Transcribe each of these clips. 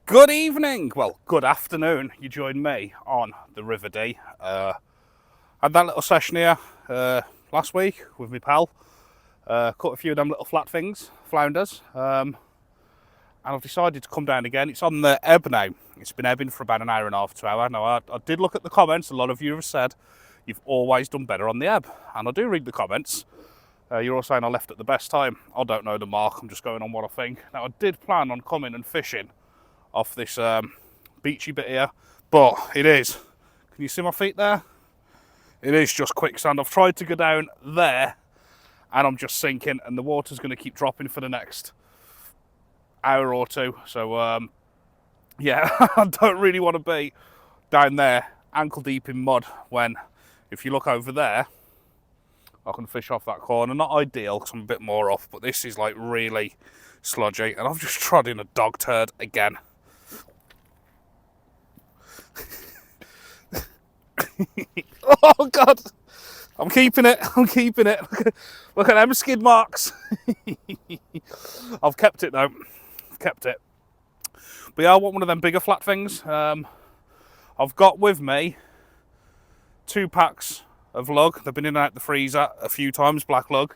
Good evening, well, good afternoon. You joined me on the River Dee. Had that little session here last week with my pal. Caught a few of them little flat things, flounders, and I've decided to come down again. It's on the ebb now. It's been ebbing for about an hour and a half, 2 hours. Now, I did look at the comments. A lot of you have said you've always done better on the ebb, and I do read the comments. You're all saying I left at the best time. I don't know the mark. I'm just going on what I think. Now, I did plan on coming and fishing off this beachy bit here, but it is, can you see my feet there? It is just quicksand. I've tried to go down there and I'm just sinking, and the water's going to keep dropping for the next hour or two. So yeah, I don't really want to be down there ankle deep in mud when, if you look over there, I can fish off that corner. Not ideal because I'm a bit more off, but this is like really sludgy, and I've just trod in a dog turd again. Oh God, I'm keeping it. Look at them skid marks. I've kept it though. I've kept it. But yeah, I want one of them bigger flat things. I've got with me 2 packs of lug. They've been in and out the freezer a few times, black lug.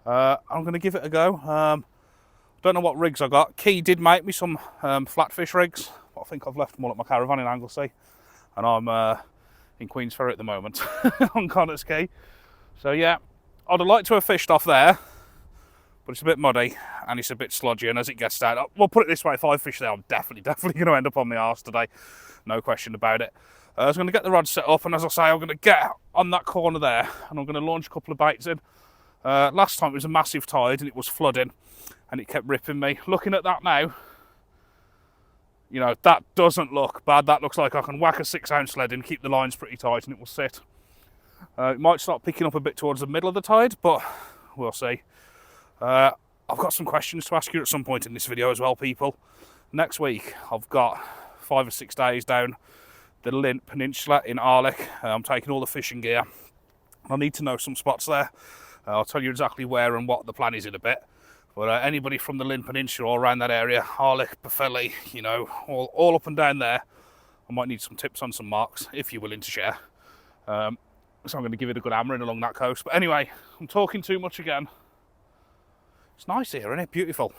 I'm going to give it a go. Don't know what rigs I got. Key did make me some flatfish rigs, but I think I've left them all at my caravan in Anglesey, and I'm in Queen's Ferry at the moment on Connors Quay. So yeah, I'd have liked to have fished off there, but it's a bit muddy and it's a bit sludgy, and as it gets down, well, put it this way, if I fish there, I'm definitely going to end up on my arse today, no question about it. I was going to get the rod set up, and as I say, I'm going to get on that corner there and I'm going to launch a couple of baits in. Last time it was a massive tide and it was flooding and it kept ripping me. Looking at that now, you know, that doesn't look bad. That looks like I can whack a 6-ounce lead in, keep the lines pretty tight, and it will sit. It might start picking up a bit towards the middle of the tide, but we'll see. I've got some questions to ask you at some point in this video as well, people. Next week, I've got 5 or 6 days down the Lint Peninsula in Arlick. I'm taking all the fishing gear. I need to know some spots there. I'll tell you exactly where and what the plan is in a bit. But anybody from the Lynn Peninsula or around that area, Harlech, Pwllheli, you know, all up and down there, I might need some tips on some marks, if you're willing to share. So I'm going to give it a good hammering along that coast. But anyway, I'm talking too much again. It's nice here, isn't it? Beautiful.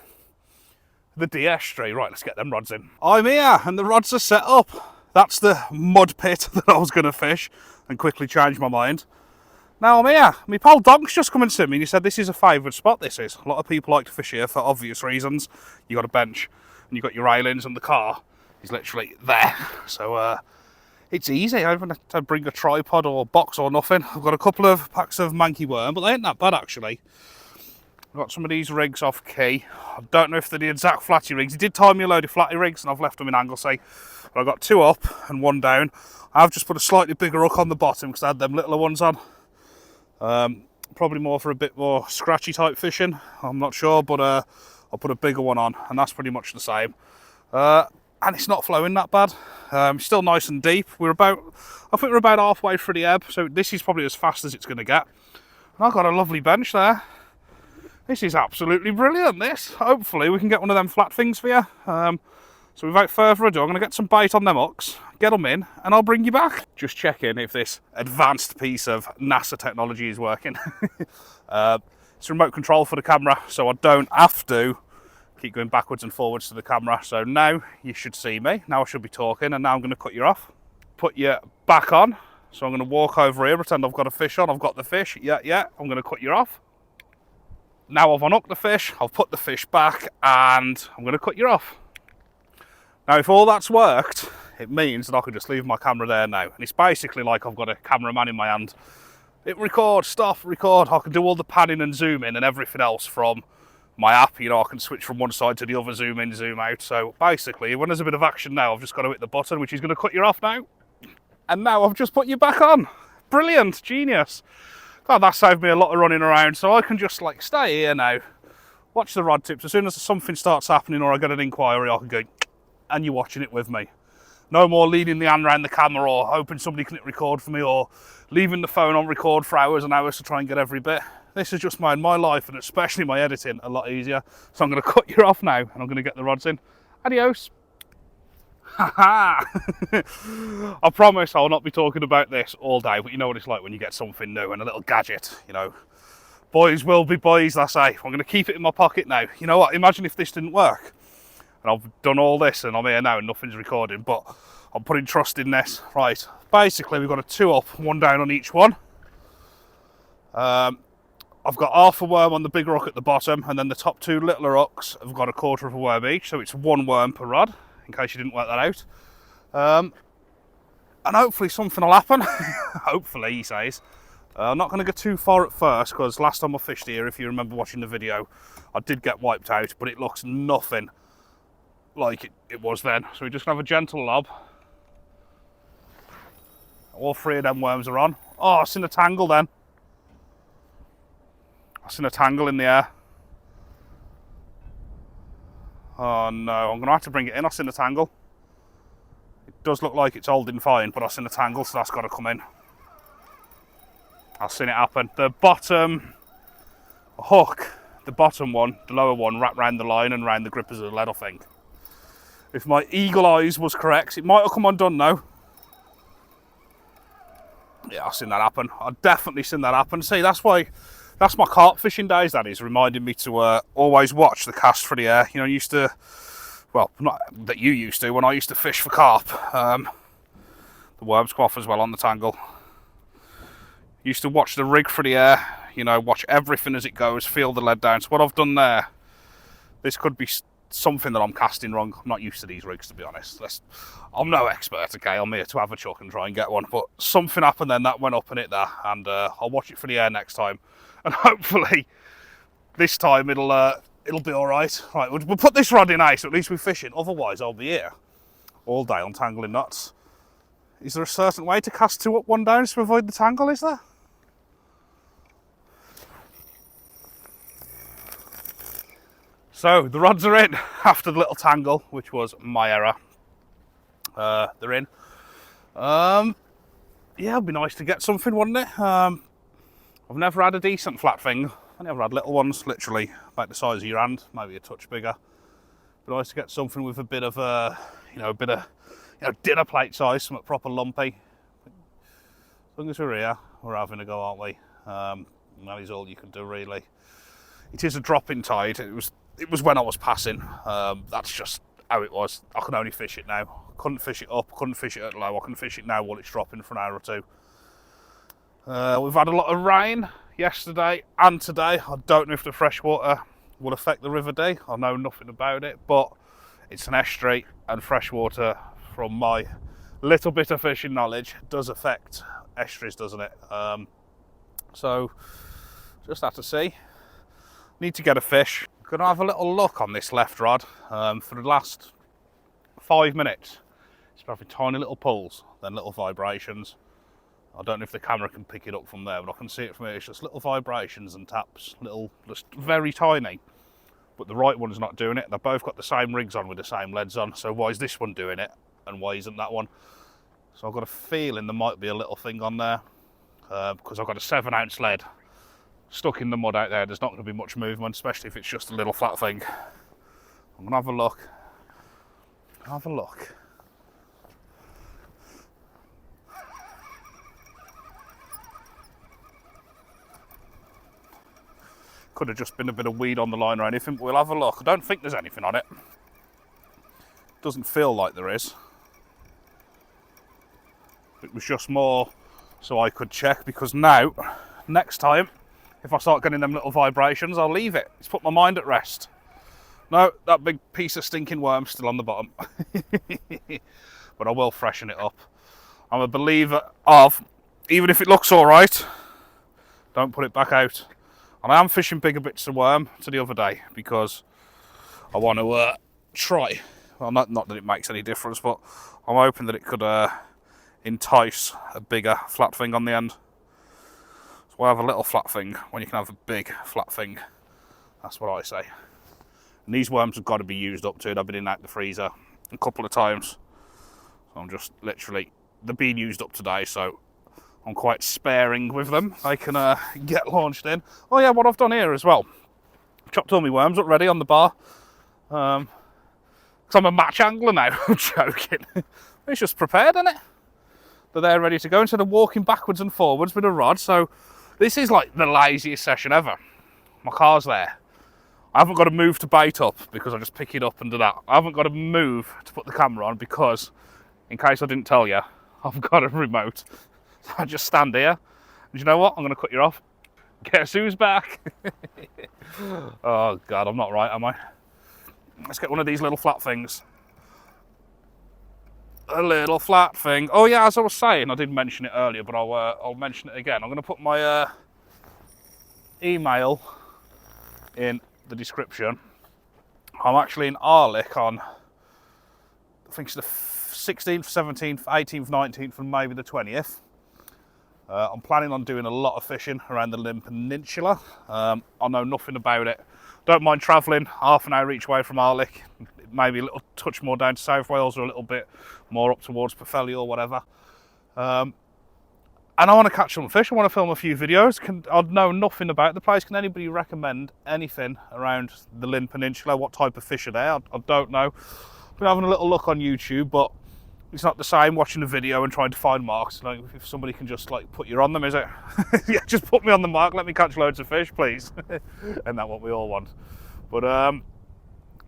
The DEE Estuary. Right, let's get them rods in. I'm here, and the rods are set up. That's the mud pit that I was going to fish, and quickly changed my mind. Now I'm here. My pal Donk's just come and see me, and he said this is a favoured spot, this is. A lot of people like to fish here for obvious reasons. You got a bench, and you got your railings, and the car is literally there. So it's easy. I haven't had to bring a tripod or box or nothing. I've got a couple of packs of manky worm, but they ain't that bad actually. I've got some of these rigs off Key. I don't know if they're the exact flatty rigs. He did tie me a load of flatty rigs, and I've left them in Anglesey. But I've got 2 up and 1 down. I've just put a slightly bigger hook on the bottom because I had them littler ones on. Probably more for a bit more scratchy type fishing, I'm not sure, but I'll put a bigger one on, and that's pretty much the same. And it's not flowing that bad. It's still nice and deep. I think we're about halfway through the ebb, so this is probably as fast as it's going to get. And I've got a lovely bench there. This is absolutely brilliant, this. Hopefully we can get one of them flat things for you. So without further ado, I'm going to get some bait on them hooks, get them in, and I'll bring you back. Just checking if this advanced piece of NASA technology is working. It's remote control for the camera, so I don't have to keep going backwards and forwards to the camera. So now you should see me. Now I should be talking, and now I'm going to cut you off. Put you back on. So I'm going to walk over here, pretend I've got a fish on. I've got the fish. Yeah. I'm going to cut you off. Now I've unhooked the fish. I'll put the fish back, and I'm going to cut you off. Now, if all that's worked, it means that I can just leave my camera there now. And it's basically like I've got a cameraman in my hand. It records, stop, record. I can do all the panning and zoom in and everything else from my app. You know, I can switch from one side to the other, zoom in, zoom out. So basically, when there's a bit of action now, I've just got to hit the button, which is going to cut you off now. And now I've just put you back on. Brilliant, genius. God, that saved me a lot of running around. So I can just like stay here now, watch the rod tips. As soon as something starts happening or I get an inquiry, I can go, and you're watching it with me. No more leaning the hand around the camera or hoping somebody can hit record for me or leaving the phone on record for hours and hours to try and get every bit. This has just made my life, and especially my editing, a lot easier. So I'm going to cut you off now and I'm going to get the rods in. Adios. I promise I'll not be talking about this all day, but you know what it's like when you get something new and a little gadget, you know. Boys will be boys, I say. I'm going to keep it in my pocket now. You know what, imagine if this didn't work. And I've done all this and I'm here now and nothing's recording, but I'm putting trust in this. Right, basically we've got a 2 up, 1 down on each one. I've got half a worm on the bigger hook at the bottom, and then the top 2 littler hooks have got a 1/4 of a worm each, so it's 1 worm per rod, in case you didn't work that out. And hopefully something will happen. Hopefully, he says. I'm not going to go too far at first, because last time I fished here, if you remember watching the video, I did get wiped out, but it looks nothing like it was then. So we're just going to have a gentle lob. All 3 of them worms are on. Oh, I seen a tangle then. I seen a tangle in the air. Oh no, I'm going to have to bring it in. I seen a tangle. It does look like it's holding fine, but I seen a tangle, so that's got to come in. I've seen it happen. The bottom hook, the bottom one, the lower one, wrapped round the line and round the grippers of the lead, I think. If my eagle eyes was correct, it might have come undone now. Yeah, I've seen that happen. I've definitely seen that happen. See, that's why... That's my carp fishing days, that is, reminding me to always watch the cast for the air. You know, I used to, well, not that you used to, when I used to fish for carp, the worms come off as well on the tangle. Used to watch the rig for the air, you know, watch everything as it goes, feel the lead down. So what I've done there, this could be something that I'm casting wrong. I'm not used to these rigs, to be honest. I'm no expert, okay, I'm here to have a chuck and try and get one. But something happened then, that went up and hit there, and I'll watch it for the air next time. And hopefully, this time it'll be all right. Right, we'll put this rod in ice, at least we're fishing. Otherwise, I'll be here all day untangling knots. Is there a certain way to cast 2 up, 1 down to avoid the tangle, is there? So, the rods are in after the little tangle, which was my error. They're in. Yeah, it'd be nice to get something, wouldn't it? I've never had a decent flat thing. I've never had little ones, literally about the size of your hand, maybe a touch bigger. But nice to get something with a bit of dinner plate size, something proper lumpy. As long as we're here, we're having a go, aren't we? That is all you can do, really. It is a dropping tide. It was when I was passing. That's just how it was. I can only fish it now. Couldn't fish it up, couldn't fish it at low. I can fish it now while it's dropping for an hour or 2. We've had a lot of rain yesterday and today. I don't know if the freshwater will affect the River Dee. I know nothing about it, but it's an estuary, and freshwater, from my little bit of fishing knowledge, does affect estuaries, doesn't it? So, just have to see. Need to get a fish. Gonna have a little look on this left rod. For the last 5 minutes, it's having tiny little pulls, then little vibrations. I don't know if the camera can pick it up from there, but I can see it from here. It's just little vibrations and taps, just very tiny. But the right one's not doing it. They've both got the same rigs on with the same leads on. So why is this one doing it, and why isn't that one? So I've got a feeling there might be a little thing on there, because I've got a 7-ounce lead stuck in the mud out there. There's not going to be much movement, especially if it's just a little flat thing. I'm going to have a look. Have a look. Could have just been a bit of weed on the line or anything, but we'll have a look. I don't think there's anything on it. Doesn't feel like there is. It was just more so I could check, because now, next time, if I start getting them little vibrations, I'll leave it. It's put my mind at rest. No, that big piece of stinking worm's still on the bottom. But I will freshen it up. I'm a believer of, even if it looks all right, don't put it back out. And I am fishing bigger bits of worm to the other day, because I want to try. Well, not that it makes any difference, but I'm hoping that it could entice a bigger flat thing on the end. So we'll have a little flat thing when you can have a big flat thing. That's what I say. And these worms have got to be used up too. They've been in out the freezer a couple of times. So I'm just literally, they're being used up today, so I'm quite sparing with them. I can get launched in. Oh yeah, what I've done here as well. Chopped all my worms up ready on the bar. Because I'm a match angler now. I'm joking. It's just prepared, isn't it? They're there ready to go instead of walking backwards and forwards with a rod. So this is like the laziest session ever. My car's there. I haven't got to move to bait up because I just pick it up and do that. I haven't got to move to put the camera on because, in case I didn't tell you, I've got a remote. So I just stand here. And you know what? I'm going to cut you off. Guess who's back? Oh, God, I'm not right, am I? Let's get one of these little flat things. A little flat thing. Oh, yeah, as I was saying, I did mention it earlier, but I'll mention it again. I'm going to put my email in the description. I'm actually in Arlick on, I think it's the 16th, 17th, 18th, 19th, and maybe the 20th. I'm planning on doing a lot of fishing around the Limb Peninsula. I know nothing about it. Don't mind travelling half an hour each way from Arlick, maybe a little touch more down to South Wales or a little bit more up towards Pwllheli or whatever. And I want to catch some fish. I want to film a few videos. I know nothing about the place. Can anybody recommend anything around the Limb Peninsula? What type of fish are there? I don't know. I've been having a little look on YouTube, but it's not the same watching a video and trying to find marks. Like, if somebody can just like put you on them, is it? Yeah, just put me on the mark. Let me catch loads of fish, please. Isn't that what we all want? But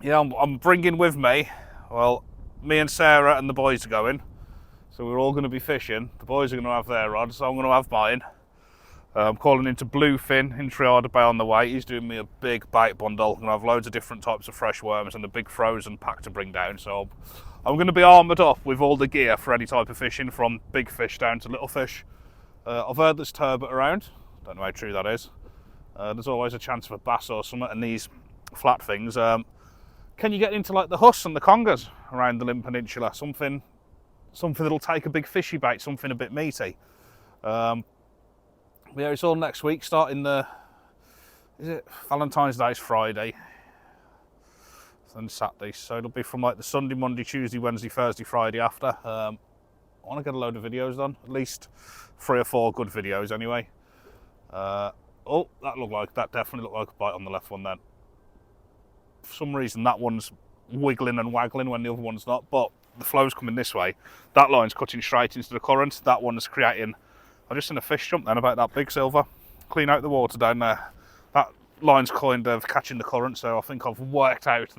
yeah, I'm bringing with me. Well, me and Sarah and the boys are going, so we're all going to be fishing. The boys are going to have their rods, so I'm going to have mine. I'm calling into Bluefin in Triada Bay on the way. He's doing me a big bait bundle. I'm going to have loads of different types of fresh worms and a big frozen pack to bring down. So I'm going to be armoured up with all the gear for any type of fishing, from big fish down to little fish. I've heard there's turbot around. Don't know how true that is. There's always a chance of a bass or something, and these flat things. Can you get into like the huss and the congers around the Limb Peninsula? Something that'll take a big fishy bait, something a bit meaty. Yeah, it's all next week, starting the, is it Valentine's Day's Friday, then Saturday, so it'll be from like the Sunday, Monday, Tuesday, Wednesday, Thursday, Friday after. I want to get a load of videos done, at least 3 or 4 good videos anyway. Oh, that definitely looked like a bite on the left one then. For some reason that one's wiggling and waggling when the other one's not, but the flow's coming this way. That line's cutting straight into the current. That one's creating, I just seen a fish jump then about that big silver. Clean out the water down there. That line's kind of catching the current, so I think I've worked out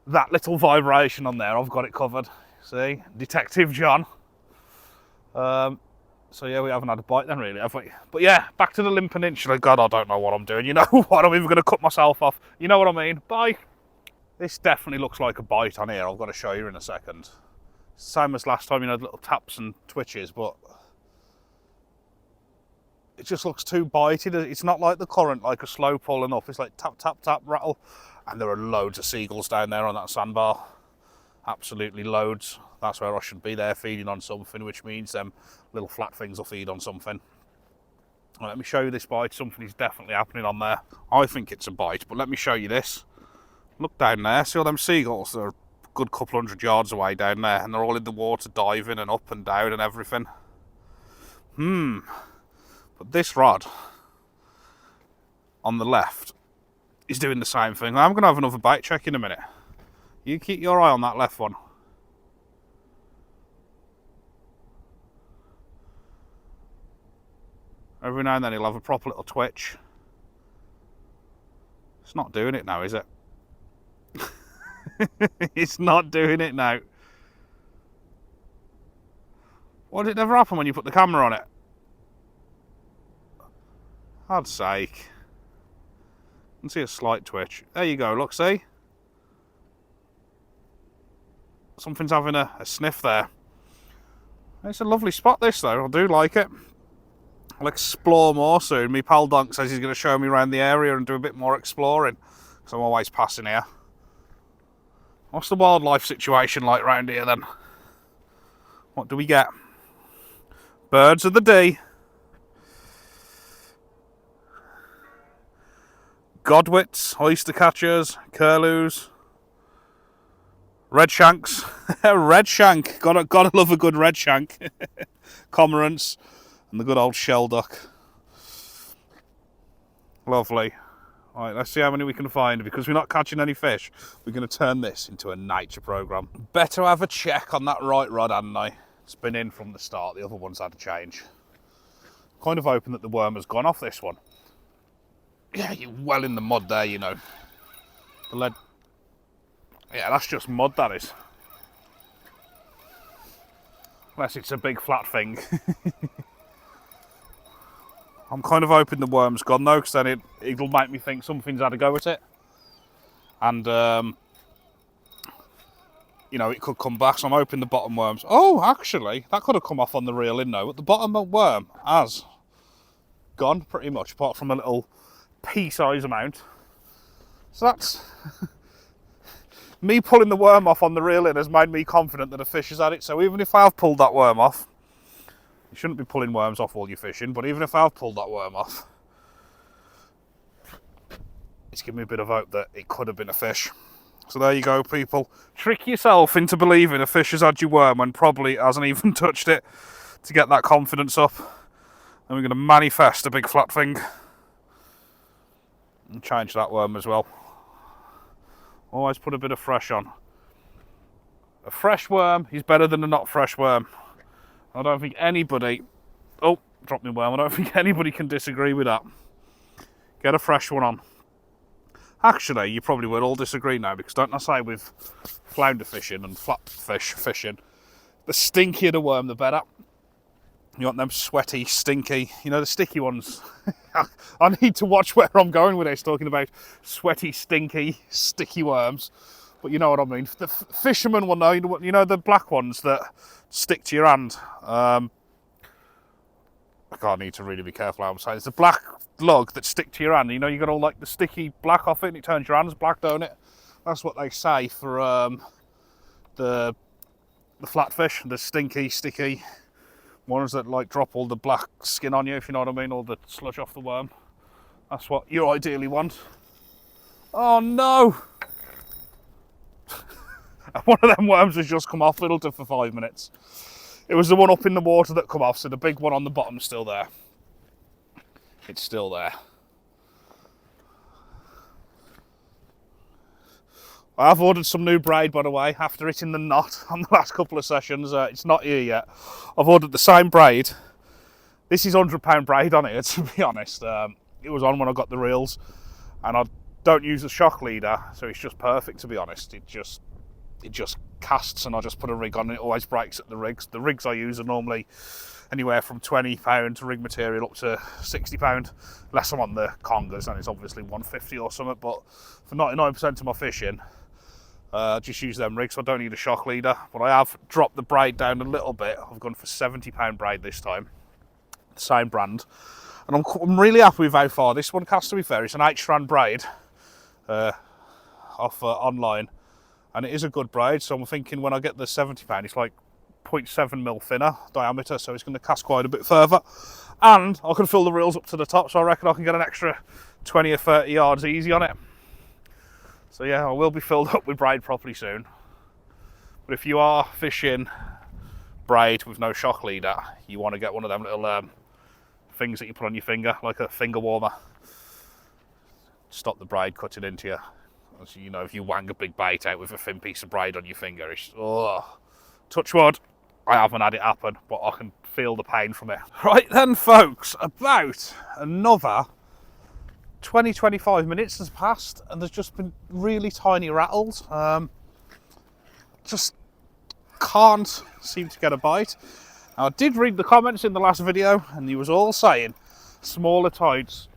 that little vibration on there. I've got it covered. See, Detective John. So yeah, we haven't had a bite then really, have we? But yeah, back to the Limb Peninsula. God, I don't know what I'm doing. You know what? I'm even going to cut myself off. You know what I mean? Bye. This definitely looks like a bite on here. I've got to show you in a second. Same as last time, you know, little taps and twitches, but it just looks too bitey. It's not like the current, like a slow pulling up. It's like tap, tap, tap, rattle. And there are loads of seagulls down there on that sandbar. Absolutely loads. That's where I should be there, feeding on something, which means them little flat things will feed on something. Well, let me show you this bite. Something is definitely happening on there. I think it's a bite, but let me show you this. Look down there. See all them seagulls? They're a good couple 100 yards away down there, and they're all in the water diving and up and down and everything. But this rod on the left is doing the same thing. I'm going to have another bait check in a minute. You keep your eye on that left one. Every now and then he'll have a proper little twitch. It's not doing it now, is it? It's not doing it now. Why did it never happen when you put the camera on it? God's sake. I can see a slight twitch. There you go, look, see? Something's having a sniff there. It's a lovely spot this though, I do like it. I'll explore more soon. Me pal Donk says he's going to show me around the area and do a bit more exploring, because I'm always passing here. What's the wildlife situation like around here then? What do we get? Birds of the DEE. Godwits, oyster catchers, curlews, redshanks. Redshank, gotta love a good redshank. Cormorants and the good old shell duck. Lovely. All right, let's see how many we can find. Because we're not catching any fish, we're going to turn this into a nature programme. Better have a check on that right rod, hadn't I? It's been in from the start. The other one's had a change. Kind of hoping that the worm has gone off this one. Yeah, you're well in the mud there, you know. The lead. Yeah, that's just mud, that is. Unless it's a big flat thing. I'm kind of hoping the worm's gone though, because then it'll make me think something's had a go at it. And, you know, it could come back, so I'm hoping the bottom worms... Oh, actually, that could have come off on the reel in though, but the bottom worm has gone pretty much, apart from a little pea-size amount. So that's... me pulling the worm off on the reel in has made me confident that a fish has had it. So even if I've pulled that worm off, you shouldn't be pulling worms off while you're fishing, but even if I've pulled that worm off, it's given me a bit of hope that it could have been a fish. So there you go, people. Trick yourself into believing a fish has had your worm when probably it hasn't even touched it, to get that confidence up. And we're going to manifest a big flat thing. And change that worm as well. Always put a bit of fresh on. A fresh worm is better than a not fresh worm. I don't think anybody... Oh, dropped my worm. I don't think anybody can disagree with that. Get a fresh one on. Actually, you probably will all disagree now, because don't I say with flounder fishing and flatfish fishing, the stinkier the worm, the better. You want them sweaty, stinky, you know, the sticky ones. I need to watch where I'm going with this, talking about sweaty, stinky, sticky worms. But you know what I mean. The fishermen will know, you know the black ones that stick to your hand. I can't need to really be careful how I'm saying. It's the black lug that stick to your hand. You know, you got all like the sticky black off it and it turns your hands black, don't it? That's what they say for the flatfish, the stinky, sticky ones that like drop all the black skin on you, if you know what I mean, all the sludge off the worm. That's what you ideally want. Oh no! One of them worms has just come off Littleton for 5 minutes. It was the one up in the water that come off, so the big one on the bottom's still there. It's still there. I have ordered some new braid, by the way, after hitting the knot on the last couple of sessions. It's not here yet. I've ordered the same braid. This is £100 braid on it, to be honest. It was on when I got the reels, and I don't use a shock leader, so it's just perfect, to be honest. It just casts, and I just put a rig on, and it always breaks at the rigs. The rigs I use are normally anywhere from £20 rig material up to £60, unless I'm on the congers, and it's obviously 150 or something. But for 99% of my fishing, just use them rigs, so I don't need a shock leader. But I have dropped the braid down a little bit. I've gone for £70 braid this time, the same brand, and I'm really happy with how far this one casts, to be fair. It's an 8-strand braid off online, and it is a good braid, so I'm thinking when I get the £70, it's like 0.7mm thinner diameter, so it's going to cast quite a bit further, and I can fill the reels up to the top, so I reckon I can get an extra 20 or 30 yards easy on it. So yeah, I will be filled up with braid properly soon. But if you are fishing braid with no shock leader, you want to get one of them little things that you put on your finger, like a finger warmer. Stop the braid cutting into you. So, you know, if you wang a big bait out with a thin piece of braid on your finger, it's, oh, touch wood, I haven't had it happen, but I can feel the pain from it. Right then, folks, about another 20-25 minutes has passed, and there's just been really tiny rattles. Just can't seem to get a bite. Now, I did read the comments in the last video, and you was all saying smaller tides.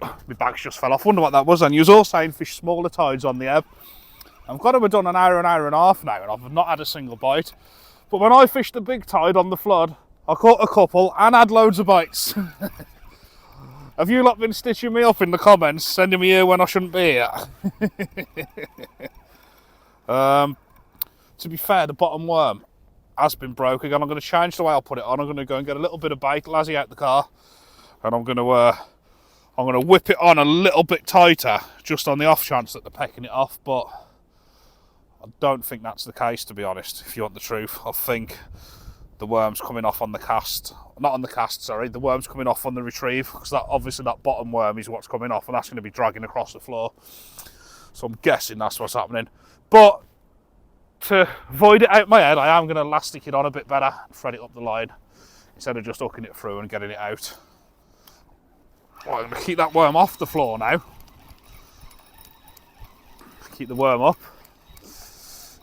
My bags just fell off. Wonder what that was. And you was all saying fish smaller tides on the ebb. I've got to have done an hour and a half now, and I've not had a single bite. But when I fished the big tide on the flood, I caught a couple and had loads of bites. Have you lot been stitching me up in the comments, sending me here when I shouldn't be here? To be fair, the bottom worm has been broke again. I'm going to change the way I'll put it on. I'm going to go and get a little bit of bait, Lazzy out the car, and I'm going to whip it on a little bit tighter, just on the off chance that they're pecking it off. But I don't think that's the case, to be honest, if you want the truth. I think the worms coming off on the cast. Not on the cast, sorry, the worms coming off on the retrieve, because that obviously that bottom worm is what's coming off, and that's going to be dragging across the floor. So I'm guessing that's what's happening. But to avoid it out of my head, I am going to elastic it on a bit better, thread it up the line, instead of just hooking it through and getting it out. Right, I'm going to keep that worm off the floor now. Keep the worm up.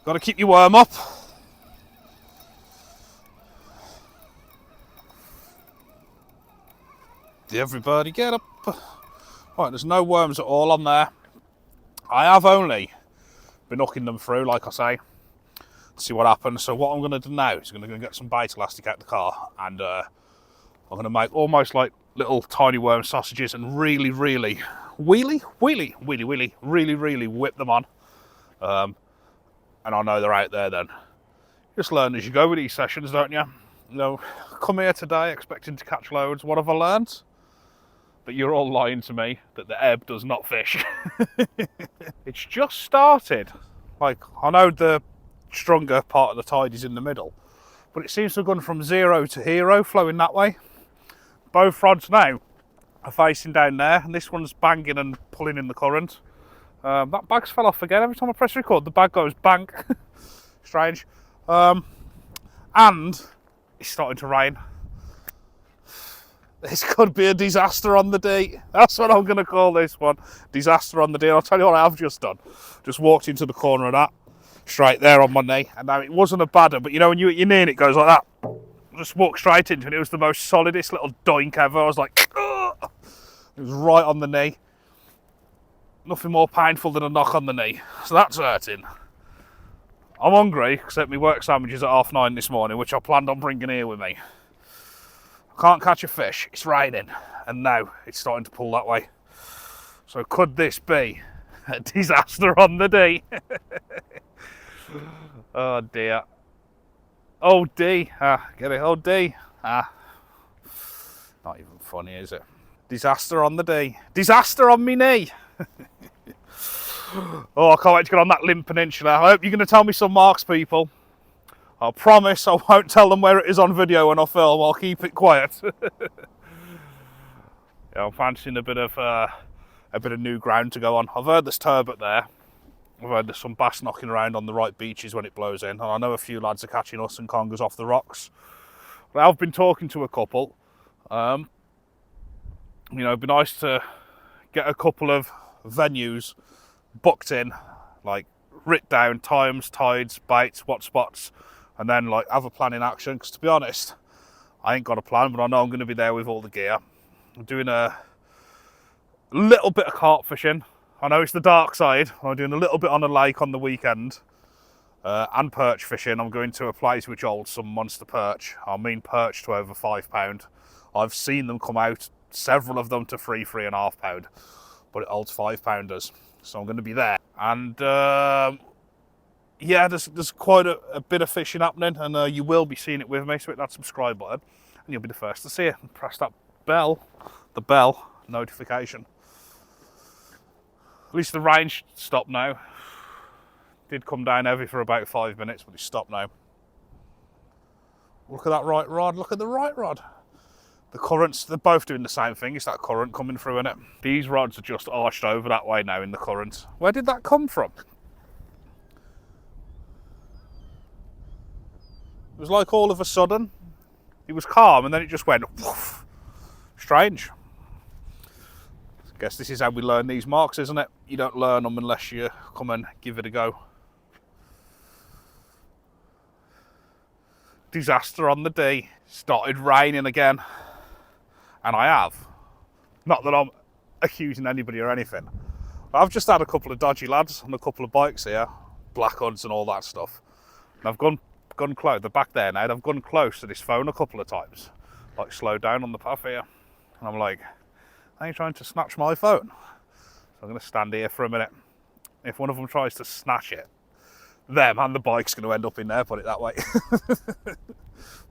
Got to keep your worm up. Everybody get up. Right, there's no worms at all on there. I have only been hooking them through, like I say, to see what happens. So what I'm going to do now is I'm going to get some bait elastic out the car, and I'm going to make almost like little tiny worm sausages and really whip them on. And I know they're out there then. Just learn as you go with these sessions, don't you? You know, come here today expecting to catch loads. What have I learned? But you're all lying to me that the ebb does not fish. It's just started. Like, I know the stronger part of the tide is in the middle, but it seems to have gone from 0 to hero, flowing that way. Both rods now are facing down there, and this one's banging and pulling in the current. That bag's fell off again. Every time I press record, the bag goes bang. Strange. And it's starting to rain. This could be a disaster on the D. That's what I'm going to call this one. Disaster on the D. I'll tell you what I've just done. Just walked into the corner of that, straight there on my knee. And now it wasn't a badder, but you know when you hit your knee and it goes like that? Just walked straight into it. It was the most solidest little doink ever. I was like, ugh! It was right on the knee. Nothing more painful than a knock on the knee. So that's hurting. I'm hungry, except my work sandwiches at 9:30 this morning, which I planned on bringing here with me. I can't catch a fish, it's raining, and now it's starting to pull that way. So could this be a disaster on the D? Oh dear. Oh D, get it, oh D. Not even funny, is it? Disaster on the D. Disaster on me knee. Oh, I can't wait to get on that Limb Peninsula. I hope you're going to tell me some marks, people. I promise I won't tell them where it is on video when I film. I'll keep it quiet. Yeah, I'm fancying a bit of new ground to go on. I've heard there's turbot there. I've heard there's some bass knocking around on the right beaches when it blows in. And I know a few lads are catching us and congers off the rocks. But I've been talking to a couple. You know, it'd be nice to get a couple of venues booked in, like writ down times, tides, baits, what spots, and then like have a plan in action. Because to be honest, I ain't got a plan, but I know I'm going to be there with all the gear. I'm doing a little bit of carp fishing. I know it's the dark side. I'm doing a little bit on a lake on the weekend, and perch fishing. I'm going to a place which holds some monster perch. I mean perch to over £5. I've seen them come out, several of them to £3.5, but it holds £5-pounders. So I'm going to be there. And yeah, there's quite a bit of fishing happening, and you will be seeing it with me. So hit that subscribe button, and you'll be the first to see it. And press that bell, the bell notification. At least the rain stopped now. Did come down heavy for about 5 minutes, but it's stopped now. Look at that right rod. Look at the right rod. The currents, they're both doing the same thing. It's that current coming through in it. These rods are just arched over that way now in the current. Where did that come from? It was like all of a sudden, it was calm and then it just went woof. Strange. I guess this is how we learn these marks, isn't it? You don't learn them unless you come and give it a go. Disaster on the D. Started raining again. And I have. Not that I'm accusing anybody or anything. I've just had a couple of dodgy lads on a couple of bikes here, black hoods and all that stuff. And I've gone close. They're back there now. I've gone close to this phone a couple of times, like slowed down on the path here. And I'm like, are you trying to snatch my phone? So I'm going to stand here for a minute. If one of them tries to snatch it, them and the bike's going to end up in there, put it that way.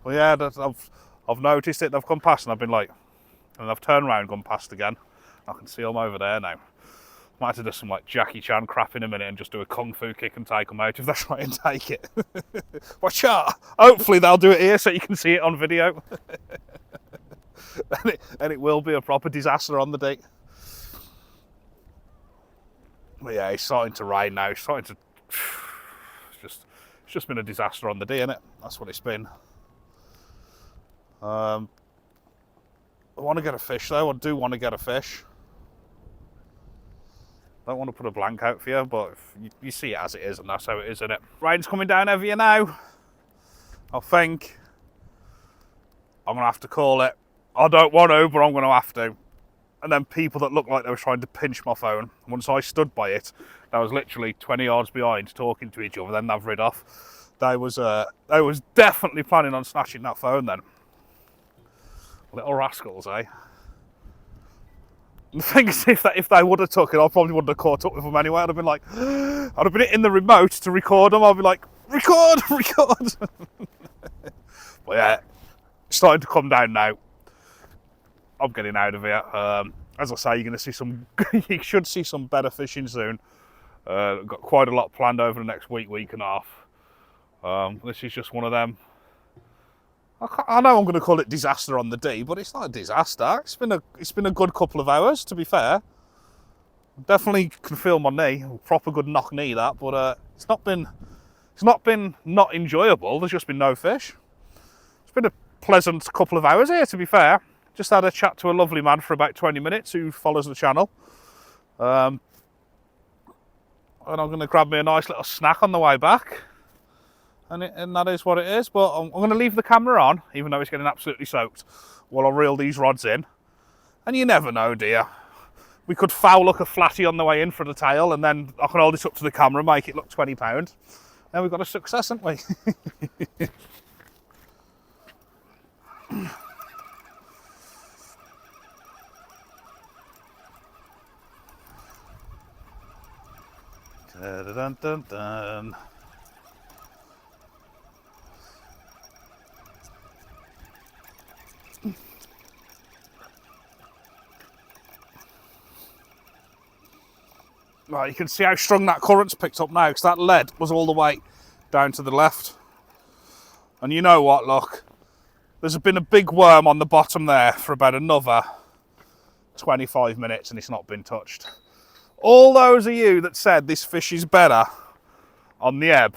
Well, yeah, I've noticed it. They've come past and I've been like, and I've turned around, gone past again. I can see them over there now. Might have to do some like Jackie Chan crap in a minute and just do a kung fu kick and take them out if they try and take it. Watch out! Hopefully they'll do it here so you can see it on video. and it will be a proper disaster on the day. But yeah, it's starting to rain now. It's starting to... It's just been a disaster on the day, innit? That's what it's been. I want to get a fish though. I do want to get a fish. Don't want to put a blank out for you, but you see it as it is, and that's how it is, isn't it? Rain's coming down over you now. I think I'm going to have to call it. I don't want to, but I'm going to have to. And then people that looked like they were trying to pinch my phone, once I stood by it, I was literally 20 yards behind talking to each other, then they've rid off. They was definitely planning on snatching that phone then. Little rascals, eh? The thing is, if they would have took it, I probably wouldn't have caught up with them anyway. I'd have been like, I'd have been hitting the remote to record them. I'd be like, record. But yeah, it's starting to come down now. I'm getting out of here. As I say, you're going to see some. You should see some better fishing soon. Got quite a lot planned over the next week and a half. This is just one of them. I know I'm going to call it disaster on the D, but it's not a disaster. It's been a good couple of hours, to be fair. Definitely can feel my knee, proper good knock knee that, but it's not been not enjoyable. There's just been no fish. It's been a pleasant couple of hours here, to be fair. Just had a chat to a lovely man for about 20 minutes who follows the channel. And I'm going to grab me a nice little snack on the way back. And that is what it is, but I'm going to leave the camera on, even though it's getting absolutely soaked, while I reel these rods in. And you never know, dear. We could foul look a flatty on the way in for the tail, and then I can hold it up to the camera and make it look £20. And we've got a success, haven't we? Dun, dun, dun, dun. Right, you can see how strong that current's picked up now, because that lead was all the way down to the left. And you know what, look, there's been a big worm on the bottom there for about another 25 minutes and it's not been touched. All those of you that said this fish is better on the ebb,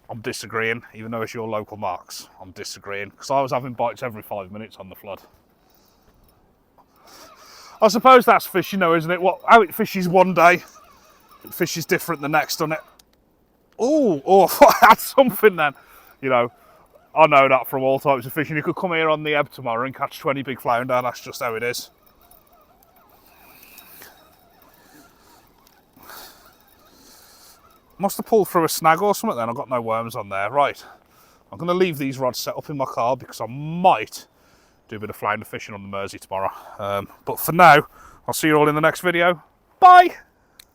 I'm disagreeing, even though it's your local marks. I'm disagreeing, because I was having bites every 5 minutes on the flood. I suppose that's fishing though, isn't it? How it fishes one day, it fishes different the next, doesn't it? Oh, I had something then. You know, I know that from all types of fishing. You could come here on the ebb tomorrow and catch 20 big flounder, that's just how it is. Must have pulled through a snag or something then, I've got no worms on there. Right, I'm going to leave these rods set up in my car because I might do a bit of flounder fishing on the Mersey tomorrow. But for now, I'll see you all in the next video. Bye!